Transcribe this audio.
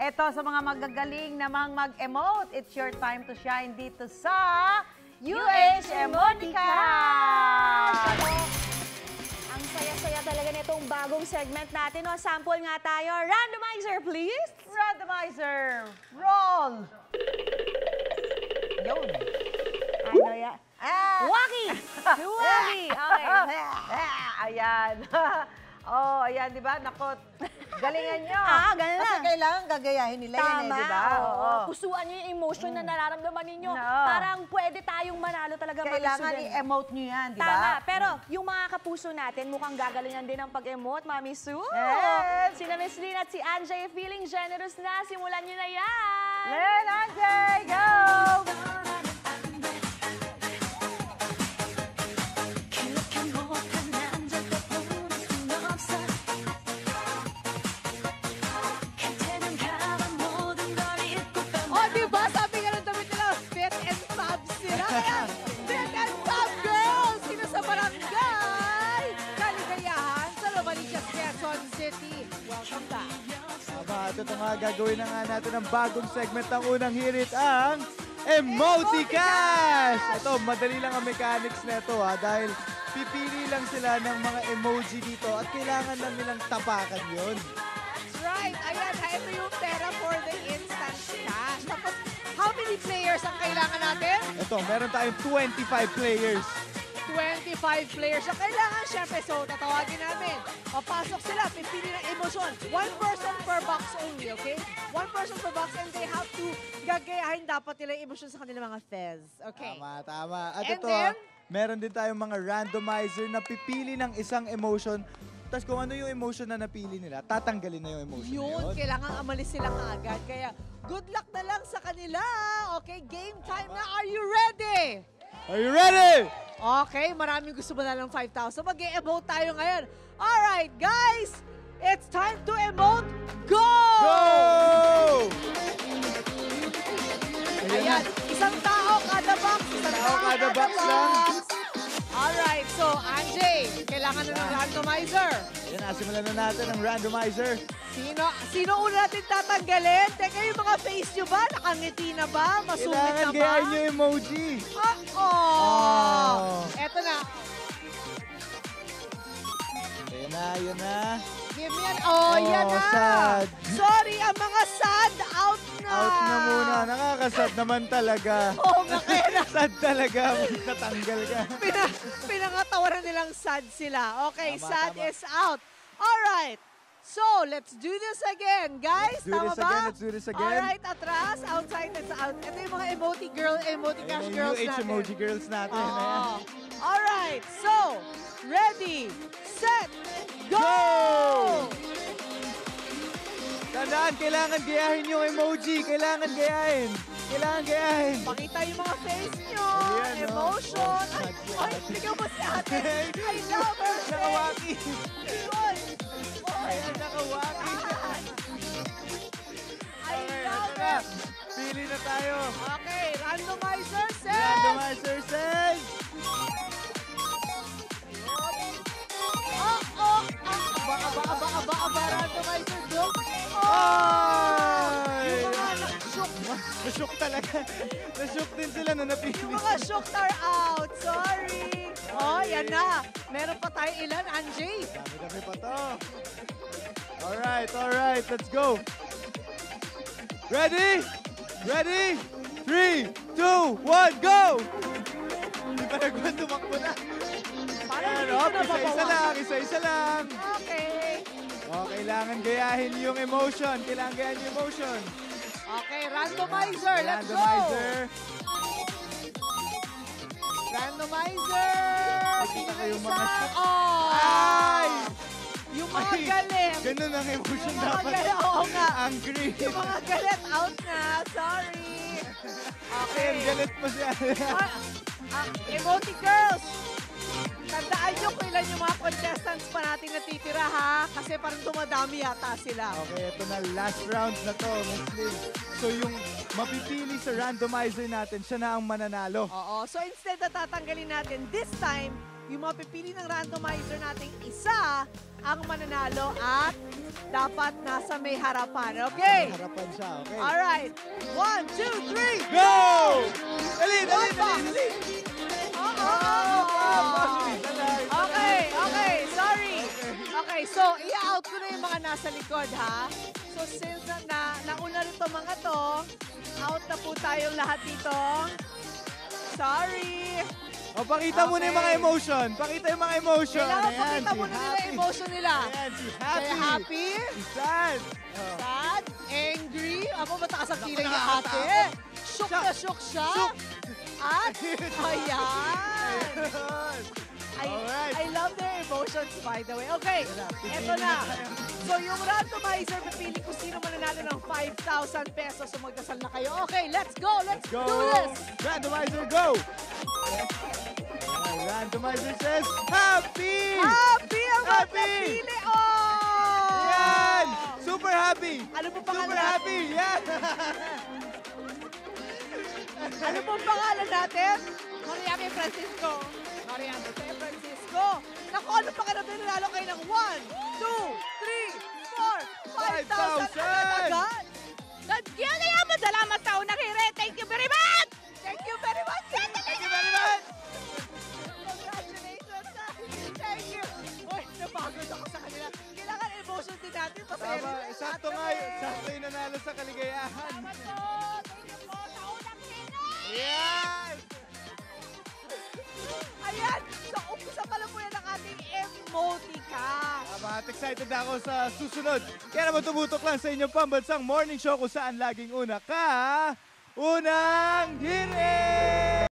Eto sa mga magagaling namang mag-emote, it's your time to shine dito sa UH Emotica! Ang saya-saya talaga nitong bagong segment natin. O, sample nga tayo. Randomizer, please. Randomizer, roll! Yun. Ano yan? Waki! Waki! Okay. Ayan. Oh, ayan, di ba? Nakot. Galingan nyo. Ganun na. Kasi kailangan gagayahin nila yun eh, di ba? Oo. Pusuan nyo yung emotion na nararamdaman ninyo. Parang pwede tayong manalo talaga. Kailangan i-emote nyo yan, di ba? Tama. Pero yung mga kapuso natin, mukhang gagalingan din ang pag-emote, Mami Sue. Yes. Sina Miss Lynn at si Anjay, feeling generous na. Simulan nyo na yan. Len, Anjay, go! Ito nga gagawin na nga natin ang bagong segment ng unang hirit, ang Emoticash! Ito, madali lang ang mechanics nito dahil pipili lang sila ng mga emoji dito at kailangan lang nilang tapakan yun. That's right! Ayan, ito yung pera for the instant cash. Tapos, how many players ang kailangan natin? Ito, meron tayong 25 players. 25 players. So, kailangan, syempre, so, tatawagin namin. Papasok sila, pipili ng emosyon. One person per box only, okay? One person per box and they have to gagayahin dapat nila yung emosyon sa kanilang mga fez. Okay. Tama, tama. At And ito, then, meron din tayong mga randomizer na pipili ng isang emotion. Tapos kung ano yung emotion na napili nila, tatanggalin na yung emotion na yun, yun. kailangan amalis sila kaagad. Kaya, good luck na lang sa kanila. Okay, game time na. Are you ready? Are you ready? Okay, maraming gusto mo na ng 5,000. Mag-e-emote tayo ngayon. Alright, guys! It's time to emote. Go! Go! Ayan, isang tao kada box. Isang tao kada box lang. Alright, so Anjay, kailangan na ng randomizer. Yan, simulan na natin ang randomizer. Sino una natin tatanggalin? Teka, yung mga face nyo ba? Nakangiti na ba? Masungit na Kailangan ba? gayahin yung emoji. Eto na. Yan na. Give me an... yan na. Sad. Sorry, ang mga sad out na. Out na muna. Nakakasad naman talaga. Nga kaya Sad talaga. Natanggal ka. Pinangatawaran nilang sad sila. Okay, Tama, sad tama. is out. Alright. So, let's do this again, guys. Tama ba? Let's do this again. Alright, atras, outside, it's out. Ito yung mga emoticast girls UH natin. emoji girls natin. Oo. Alright, so, ready, set, go! Tandaan, kailangan gayahin yung emoji. Kailangan gayahin. Pakita yung mga face nyo. Ayan, Emotion. Ay, bigyan mo si ate. I love her. Nakawaki. Yun. Ayan, nakawaki. I love her. Pili na tayo. Okay, randomizer set. Randomizer says. Baka, randomizer joke. Ay! Yung mga na-shook. Na-shook talaga. Na-shook din sila na napili. Yung mga shook are out. Sorry. Yan na. Meron pa tayo ilan, Anjay? Dami-dami pa to. Alright. Let's go. Ready? 3, 2, 1, go! Hindi pa nagwan, tumakbo na. Parang Ayan, hindi ko na mabawasan. isa-isa lang. Okay. Kailangan gayahin yung emotion. Okay, randomizer. Let's go. Randomizer. Nakita ko yung mga shook. Ay! Yung mga galit. Ganun ang emotion Yung mga dapat. galit, oo nga. Angry. Yung mga galit out na. Sorry. Okay, galit pa siya. Emoji girls. Tandaan nyo kung ilan yung mga contestants pa natin natitira, ha? Kasi parang dumadami yata sila. Okay, ito na. Last round na to, Miss Lynn. So yung mapipili sa randomizer natin, siya na ang mananalo. Oo. So instead na tatanggalin natin, this time, yung mga pipili ng randomizer nating isa ang mananalo at dapat nasa may harapan. Okay? Harapan siya, okay? Alright. 1, 2, 3. Go! Alin, alin, alin, alin! Okay, sorry. Okay, so i-out ko na yung mga nasa likod, ha? So since nauna rin itong mga to, out na po tayong lahat dito. Sorry. O, pakita mo na yung mga emotion. Pakita yung mga emotion. Kailangan Ayan, pakita si mo na nila Happy. yung emotion nila. Ayan, si Okay, Happy. happy, Si Sad. Oh. sad, angry. Ako matakas ang kilay niya Nakakatakot. ate. Shook na shook siya. Shook. At, ayan. Alright. I love their emotions, by the way. Okay, eto na. So, yung randomizer, pipili kung sino mananalo ng 5,000 pesos. So, magdasal na kayo. Okay, let's go. Let's Go! do this. Randomizer, go! Randomizer says, Happy! Happy ang Happy! magpapili. Oh! Yan! Super happy! Ano po pangalan? Super happy! Yan! Ano pong pangalan natin? Mariame Francisco. Mariame Francisco. Naku, ano pangalan natin? Nanalo kayo ng 1, 2, 3, 4, 5,000 agad. Nagyan na yan, masalamat sa unang hire. Thank you very much! Thank you very much. Thank you very much! Congratulations. Thank you. Uy, napagod ako sa kanila. Kailangan emotion din natin. Pasaya Tama, rin. sakto nga sakto yung nanalo sa kaligayahan. Salamat po! Thank you po sa unang hire! Yan! Ayan. So, umpisa pa lang po yan ang ating emotica. At excited na ako sa susunod. Kaya naman tumutok lang sa inyong pambansang morning show kung saan laging una ka. Unang Hirit!